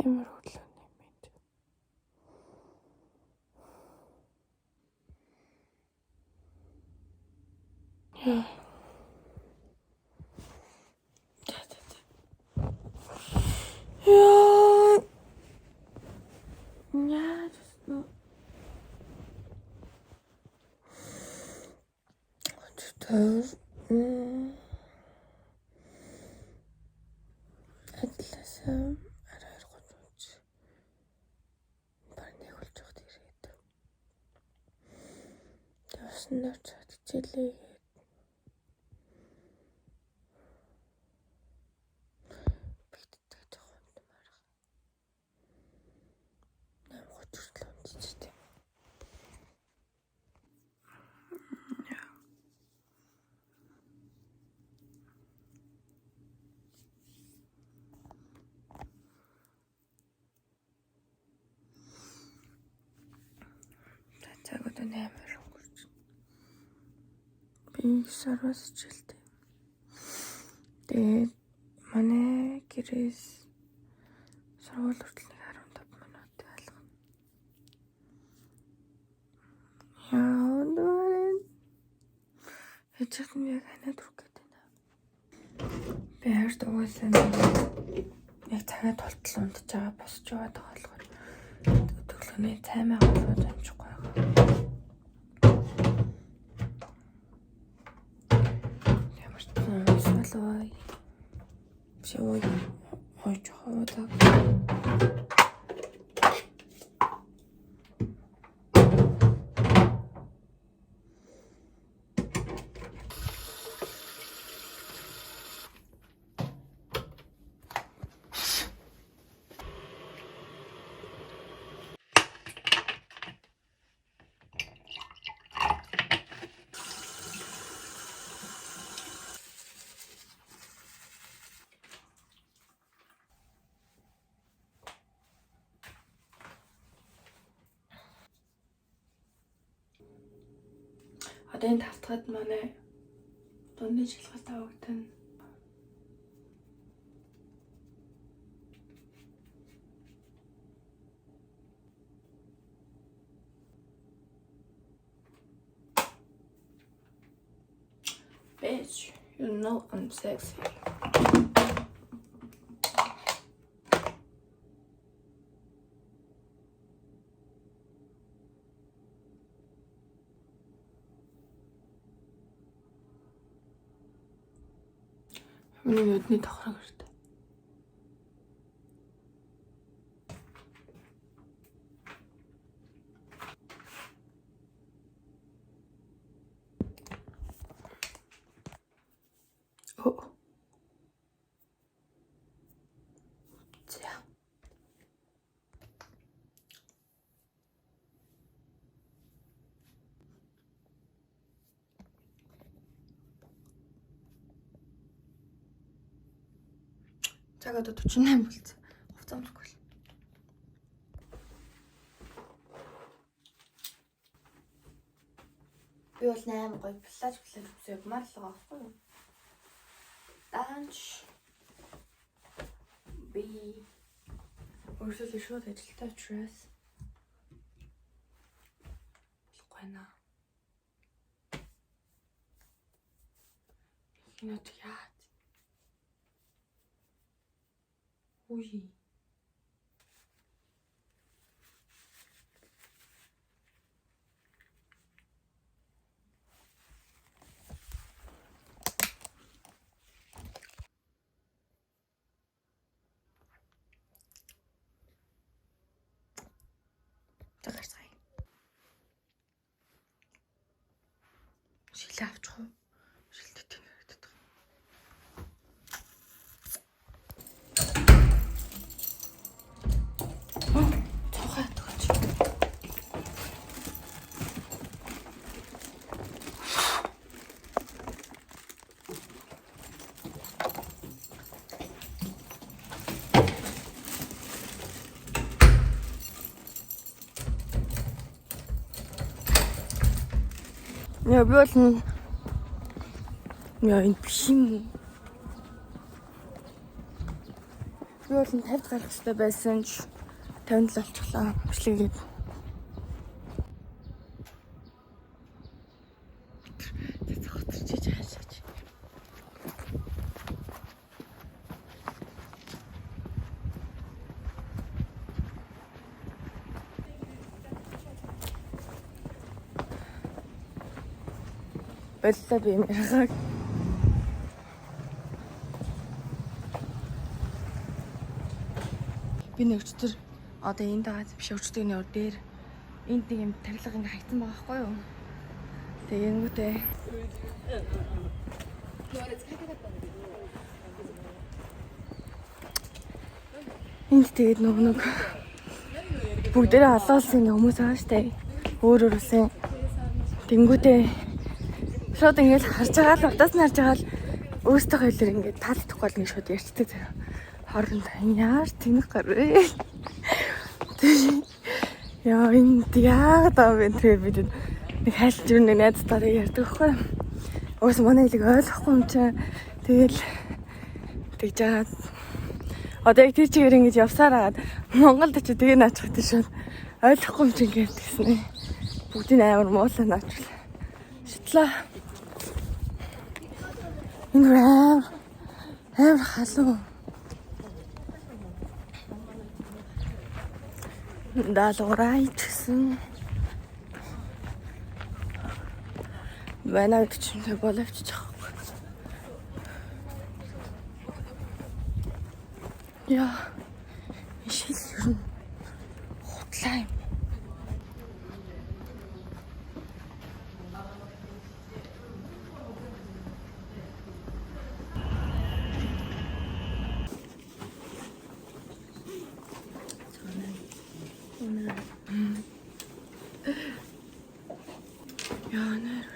Тиймэр хөдлөөний мэд. Яа. Яа. Яа. Адласаа 12:30 баг нэг болж явахд ирээд. Тэвсэн навч хатчихлээ. Бигтдэг жоохон марга. 8:30 хүртэл унтчихтэй. Цагууд 8 өнгөрч. Би сараас хичээлтэй. Тэгээд манай гэрээс сургууль хүртэл 15 минут алгана. Яа, нэрэн. Хэцэх нь яг ханаад хүрэх гээд байна. Би хайрт угаасаа яг цагаа толтол унтж байгаа босч яваад байгаа болохоор төглөөний цаймаа голоод амжихгүй байгаа. Ямар ч солой. Шивой хойч хоодаг. Одоо энэ тавтахад манай дундын шилхалтай өгдөн. Bitch, you know I'm sexy. Миний өдний тохрог ирдэ. Оо. За. Цагаад 48 болсон. Хувцас амсгүй л. Би бол 8 гоё плаж үсээ юмар л байгаа байхгүй юу? Данч. Би өөрсдөө шууд ажилтаа учраас гойна. Хинот яа. Уй. Тагарсай. Шилээ авчих уу? Шилдэг хэрэгтэй. Цохоод өгч. Яа, би бол яа, энэ биш юм уу? Би бол 50 гарах хэрэгтэй байсан ч 57 болчихлоо. Бичлэгээд. Тэт хотэрчиж хаашаач. Боллоо би юм ярахаг. Би нэг өчтөр одоо энд байгаа биш өчтөрний ор дээр энд нэг юм тарилга ингээ хайцсан байгаа байхгүй юу? Тэгэнгүүтээ энд тэгээд нэг бүгдээрээ олон улсын ингээ хүмүүс байгаа штэ. Өөр өөр улсын. Тэнгүүтээ шууд ингээд харж байгаа л удаас нь харж байгаа л өөртөө хоёлоор ингээд таалдахгүй бол ингээд шууд ярьцдаг зэрэг. Хоорондоо яар тэнэг гарвэ. Яа энэ яагаад авэн тэр бид нэг хайлт юу нэг найзтайгаа ярьдаг байхгүй. Өөс манай хэлийг ойлгохгүй юм чинь тэгэл тэгж байгаа. Одоо яг тэр чигээр ингэж явсаар агаад Монголд ч тэгээ наачих гэдэг шууд ойлгохгүй юм чинь ингээд тэгсэн. Бүгдийн амар муулаа наачвал. Шитлаа. Энэ амар халуун. Даалгавраа ичсэн. Ванаад ч юм боловч чаахгүй. Яа. Ишил юу? Хутлаа юм. Яа нэр.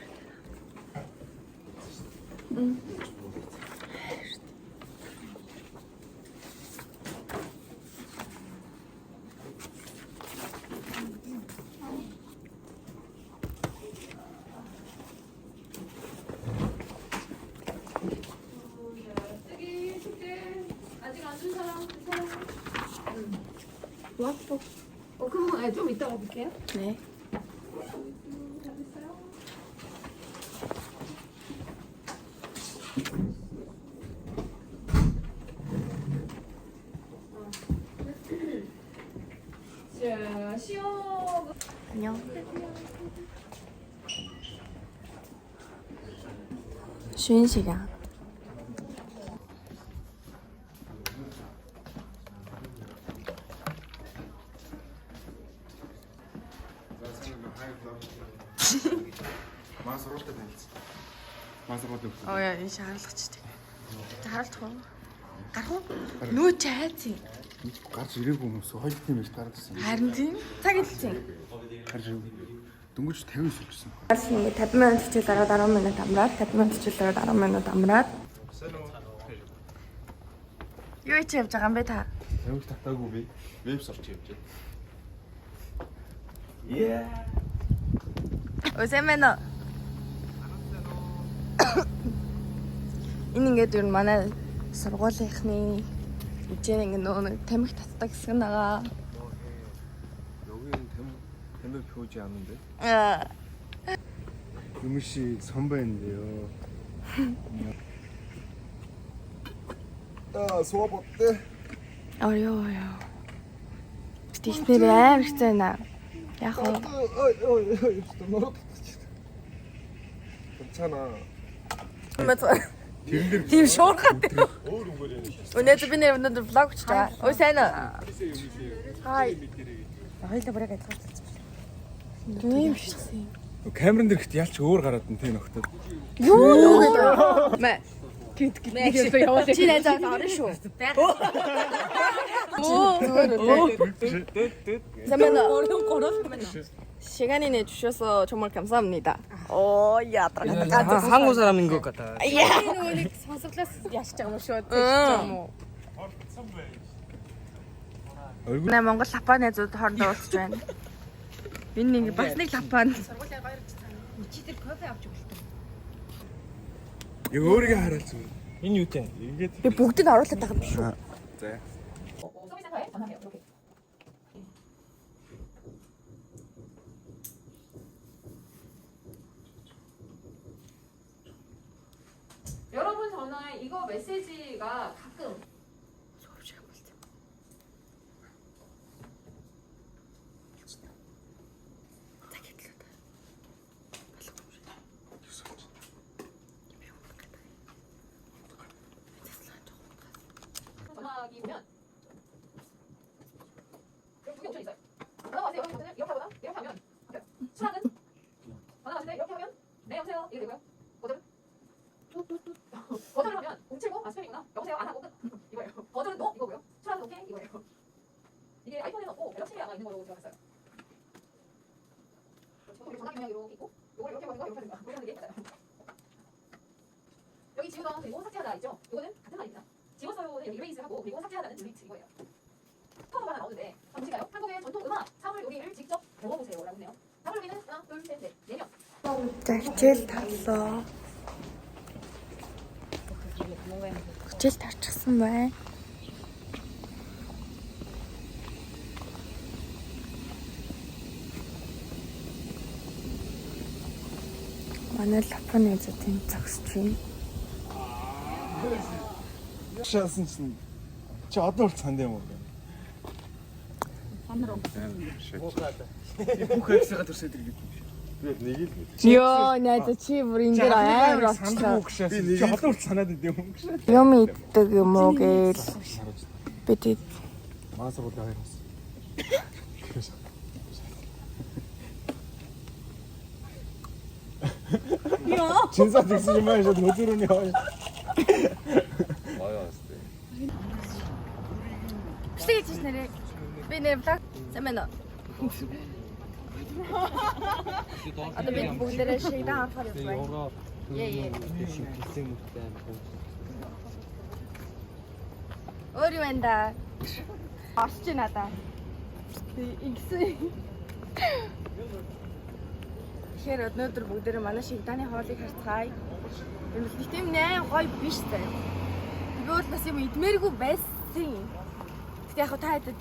왔어. 그럼 좀 이따가 볼게요. 네. 자, 시어. 안녕. 쉬는 시간. Масруултаа танилцсан. Масруулт өгсөн. Яа, энэ шаардлагач тийм. Харуулчих уу? Гарах уу? Нүү чи хайцیں۔ Гарч ирээгүй хүмүүс хоёр тийм их гарсан. Харин тийм. Цаг хэлсэн. Гарч дөнгөж 50 шилжсэн. Гарч ингэ 50 минут хичээл дараа 10 минут амраад, 50 минут хичээл дараа 10 минут амраад. Юу ч явж байгаа юм бэ та? Явж татаагүй би. Веб сорч явж байна. Өсэмэнэ. Энэ ингээд юу манай сургуулийнхны хичээл ингэ нөгөө тамхи татдаг хэсэг нагаа. 여기는 대면 표지 않는데? Аа. 유미 씨 선배인데요. 수업 어때? 어려워요. 디스니를 амар хэцүү наа. Яг уу. 괜찮아. Тийм шуурхаад. Өнөөдөр би өнөөдөр влог хийж байгаа. Ой сайн уу? Хай. Хоёлаа бүрээ гайхалтай. Тийм шээ. камерын дээр ихт ялч өөр гараад нь тийм нөхдөд. Юу гэдэг. Мэ. Кит яваад. Чи найзаа орно шүү. 시간이 내주셔서 정말 감사합니다. 야들아. 한국 사람인 것 같아. 나 Монгол лапаа найзууд хоорондоо уулзж байна. Энэ нэг бас нэг лапаа. 이거 өөрийгөө хараалц. Энэ юу вэ? Ингээд Би бүгдийг оруулаад байгаа юм биш үү? за. 상가에 전화해요. 이렇게. 여러분 저는 이거 메시지가 가끔 전화기 보면 여기 두개 옵션이 있어요. 전화 왔어요. 여기 버튼을 이렇게 하거나 이렇게 하면 바뀌어요. 수락은 전화 왔을 때 이렇게 하면 네 여보세요 이게 되고요. 버튼 버튼을 하면 070 스팸이구나. 여보세요 안 하고 끝 이거예요. 버튼은 너 이거고요. 수락은 오케이 이거예요. 이게 아이폰에는 없고 갤럭시에 아마 있는 걸로 제가 봤어요. 그리고 전화기 모양이 이렇게 있고 이걸 이렇게 하는 거 이렇게 하는 거 이렇게 하는 게 맞아요. 여기 지우다 그리고 삭제하다 있죠? 이거는 같은 말입니다. 지웠어요는 여기 이레이스 하고 그리고 삭제하다는 딜리트 이거예요. 폰으로 하나 나오는데 보실까요? 한국의 전통 음악 사물 요리를 직접 배워보세요 라고 해요. 사물 요리는 하나, 둘, 셋, 넷, 4명. 자, хичээл тавлаа. Хичээл тавьчихсан бай. Манай Японы зэт зогсож байна. Шаасан чинь чи одоо бол цанд юм уу? Бүх хэсгээ төрсөд ирэх юм шиг. Би нэг л. Йоо, найда чи бүр энэ дээр амар очлоо. Би чи одоо бол санаад идэв юм шиг. Юм иддэг юм уу гээл. Бид Маасаа бол гайхаас. 진짜 믹스 좀 마셔 못 들으냐. Биштэй гэж нэрээ. Би нэр блог замэн оо. Одоо би бүгдээрээ шийдэн харахаар байна. Яа. Өөр юм да. Орч надаа. Игсэн. Тэгэхээр өнөөдөр бүгдээрээ манай шийданы хоолыг харцгаая. Энэ л тийм нෑ гоё биш дээ. Би бол бас юм идмээргүй байсан. Яг та хэд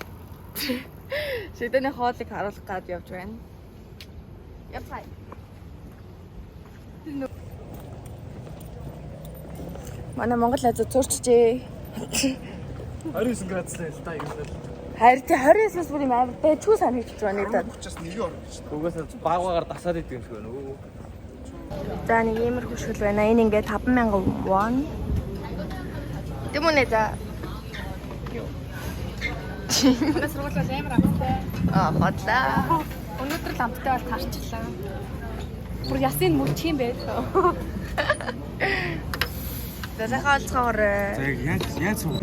шийданы хоолыг харуулах гад явж байна. Явцгаая. Манай Монгол азуу зурчжээ. 29 градустай л та юм байна. Харин 29-аас бүр юм амар бэчгүй санагдаж байна надад. учраас нэг орно гэж. Угаасаа багаагаар дасаад идэв юм шиг байна. За нэг иймэрхүү шүл байна. Энэ ингээд 5,000 won. Тэмүнэ за. манай сургууль бол амар амттай. Хотлаа. Өнөөдөр л амттай бол тарчлаа. Бүр ясын мөч юм бэ? За захаалцгаар. За яаж суу.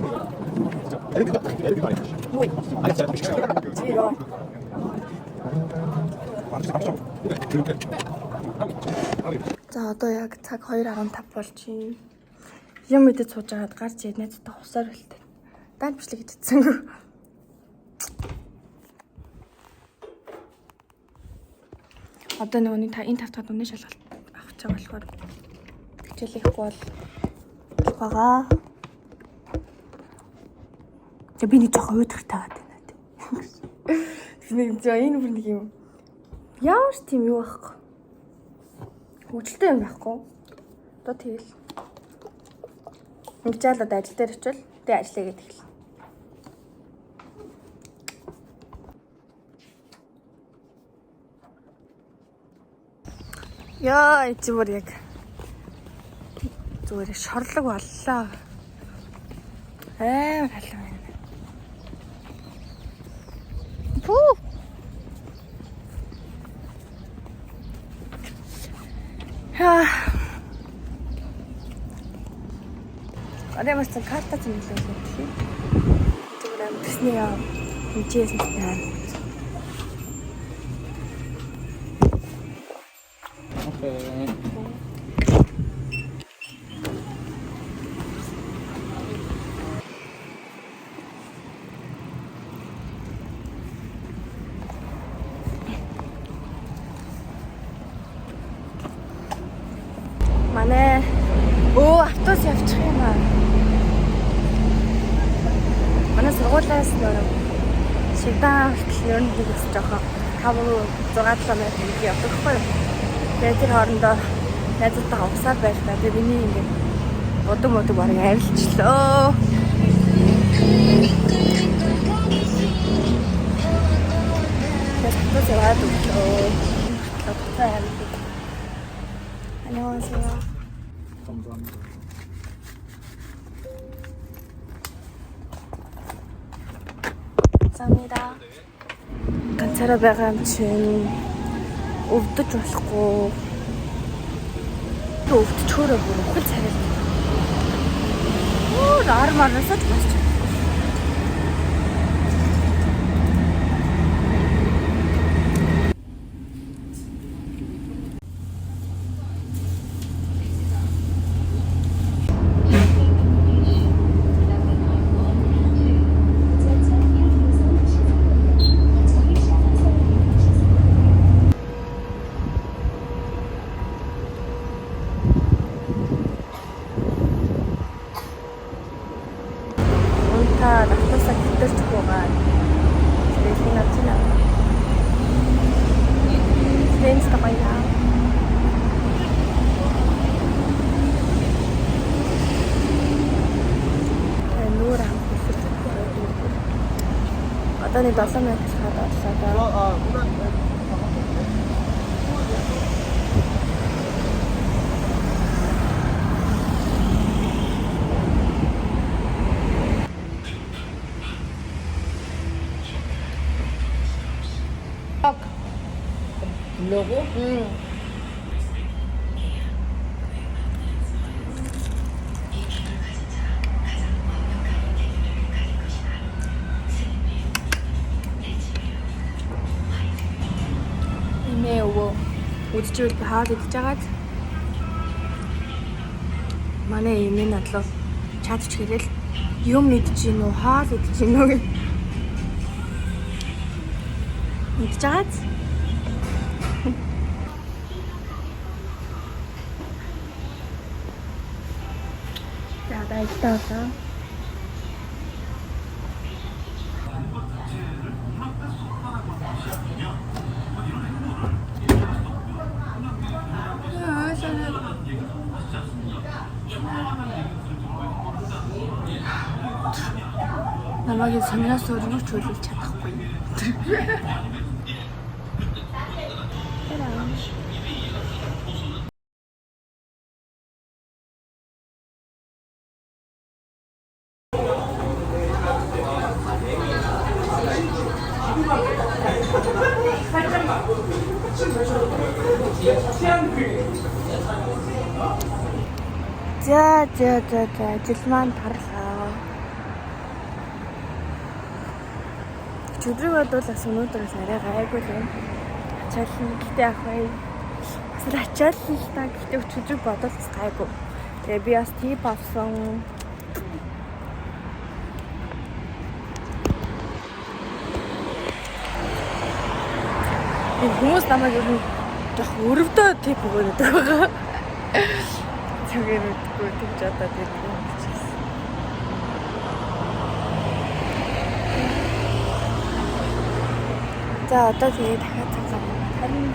Зиро. За одоо яг цаг 2:15 болж байна. Юм мэдээд сууж байгаад гарч ирээд найзтай хусаар бэлтээ. Дан бичлэг хийчихсэнгүй. Одоо нөгөө энэ 5 дахь үнэ шалгалт авах цаг болохоор хичээлэхгүй бол байгаа. Би нэг жоохон уйдах таагаад байна. Нэг зөө энэ бүр нэг юм. Ямар ч тийм юу байхгүй. Хөвгөлтэй юм байхгүй. Одоо тэгэл. Нэгжаал одоо ажил дээр очивол тэг ажиллая гэдэг хэл. Яа, зүгээр яг зүгээр шорлог боллоо. Амар халуун байна. Пүү. Одоо мартсан карта зэмлээ гэх юм. Зүгээр амар тэсний хэмжээс нь байна. Манай автобус явчих юм аа. Манай сургууль Сургуулиас нөрөө шигдаан хүртэл ер нь нэгс жоохон 5-6 км нэг явдаг хгүй юу. Тэгээд тэр хоорондоо найзуудтайгаа усаад байлаа. Тэгээд миний ингээд удаг барыг арилчлаа. Тэгээд яваад өглөө. Тогтоо яваад. 안녕하세요. 감사합니다. 감사합니다. ганцаараа байгаа юм чинь өвдөж болохгүй. Өвдөчөөрөө бүр ухал царай. Армараасаа ч басч. Natasa kita cukupan. Jadi sini Cina. Friends tak payah. Nurang kusut. Atau ni dasar nak sada. logo? Ini 우지집을 하와도 있자가지. манай эмээ надлаа чадчих хэлэл юм мэдэж гин үү хаал мэдэж гин үү мэдэж байгааз. За баярлалаа. намайг санаас өөрөө чөлөөлж чадахгүй. За жил маань тарлаа. Өдрийг бодвол бас өнөөдрөөс арай гайгүй юм. Ачаал нь гэтээ ах бай. Бас ачаал л та гэтээ өдрийг бодвол бас гайгүй. Тэгээ би бас тип авсан. Хүмүүс намайг ер нь яг өрөвдөө тип өгөөд байгаа. Цагаар үтгүй тэгж одоо тийм болчихсон. За одоо тэгээ дахиад цагаан харин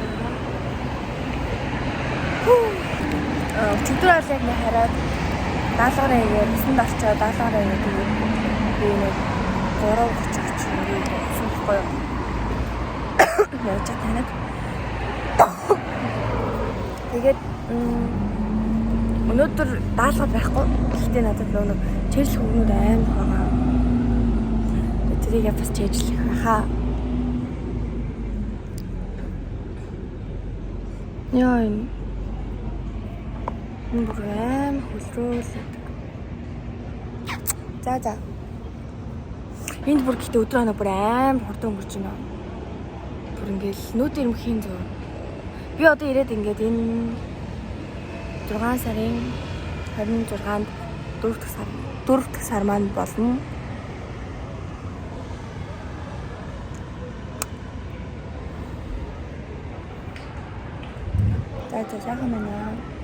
өчигдөр аль яг нэ хараад даалгавраа игээд усанд орчоод даалгавраа игээд тэгээд би нэг 3:30 очих юм сонхгүй юу. Яаж танаад тэгээд өнөөдөр даалгавар байхгүй. Гэхдээ надад нөгөө чэжл хөвгнүүд амар байгаа. Тэрийг бас чэжлэх хаа. Яа энэ бүр хөлрөөлөд. За. Энд бүр гэхдээ өдөр хоног бүр амар хурдан өнгөрч байна. Бүр ингээл нүүд ирмхийн зөө. Би одоо ирээд ингээд энэ 6 сарын 26-нд 4 дахь сар маань болно. За яахан байна.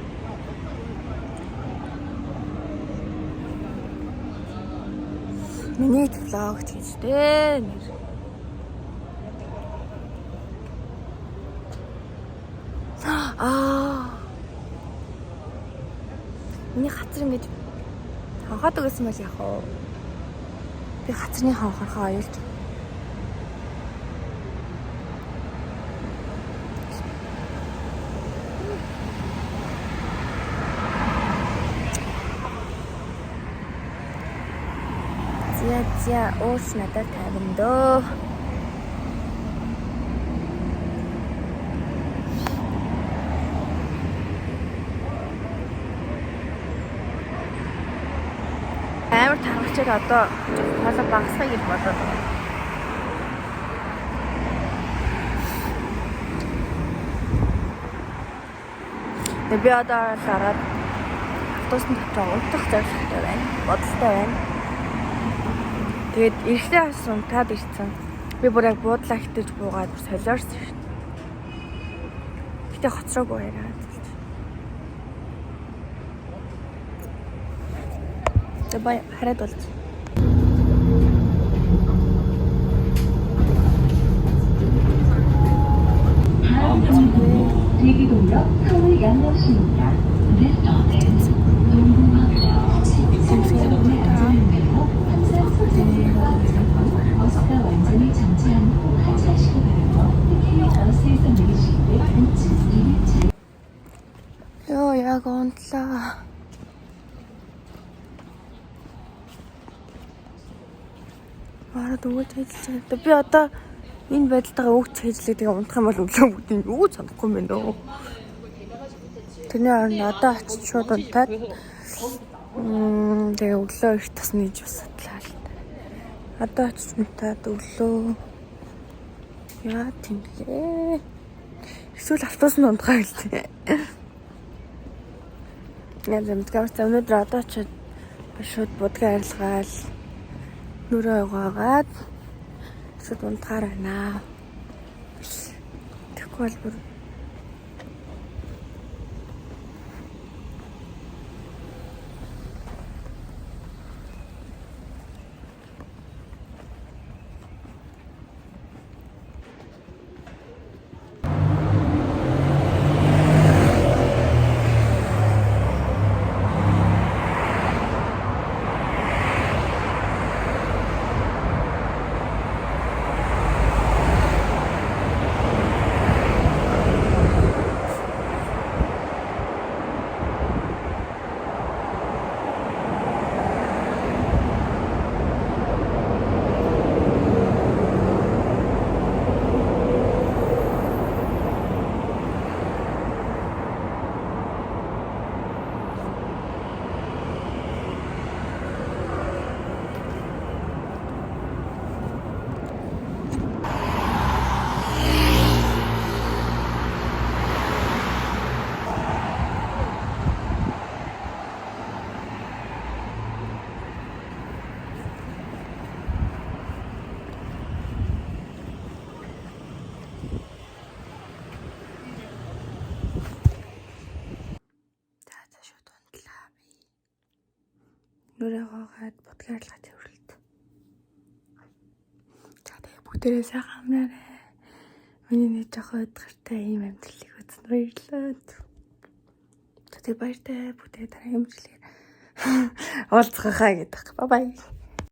Миний влог тийчтэй. Миний газар ингэж ханхаад өгсөн байл яах вэ? Би газрын ханхаархаа аюулж. За ууш надад тавина дөө. Амар тархачаад одоо хоолой багасгах гэж бодоод байна. Би одоо ороод автобусанд очиж унтах зорилготой байна. Бодолтой байна. Тэгээд эрэхтэй бас унтаад ирсэн. Би бүр яг буудлаа хитэж буугаад солиорсон шүү дээ. Гэтэ хоцроогүй яриа. Бай хараад болж. 대기동역 서울 양덕시입니다. This stop is 동궁역역. 버스가 완전히 정차한 후 하차하시기 바라며 특히 버스에서 내리실 때 우측 2륜차 Яг унтлаа. Марад өгөөж ажиллаж байгаа. Би одоо энэ байдалтайгаа өгч хийжлээ тэгээ унтах юм бол өглөө бүгдийг юу санахгүй юм бэ нөө. Тэрний оронд одоо очиж шууд унтаад тэгээ өглөө их тасны иж бас судлаа л та. Одоо очиж унтаад өглөө яа тэмлээ. Эсвэл автобусанд унтгаа гэлээ. Яг зэмтгэвч өнөөдөр одоо ч шууд будгийн арилгаал нүрээ угаагаад шууд унтахаар байна. Тэгэхгүй бол бүр нүрээ угаагаад будгийн арилгаа цэвэрлэлт. За тэгээ бүгдээрээ сайхан амнаарай. Миний нэг жоохон өдгөртэй ийм амьдралыг үзэн баярлалаа. За тэгээ баяртай бүгдээ дараагийн хэмжлэгээр уулзгахаа гэдэг. Бай бай.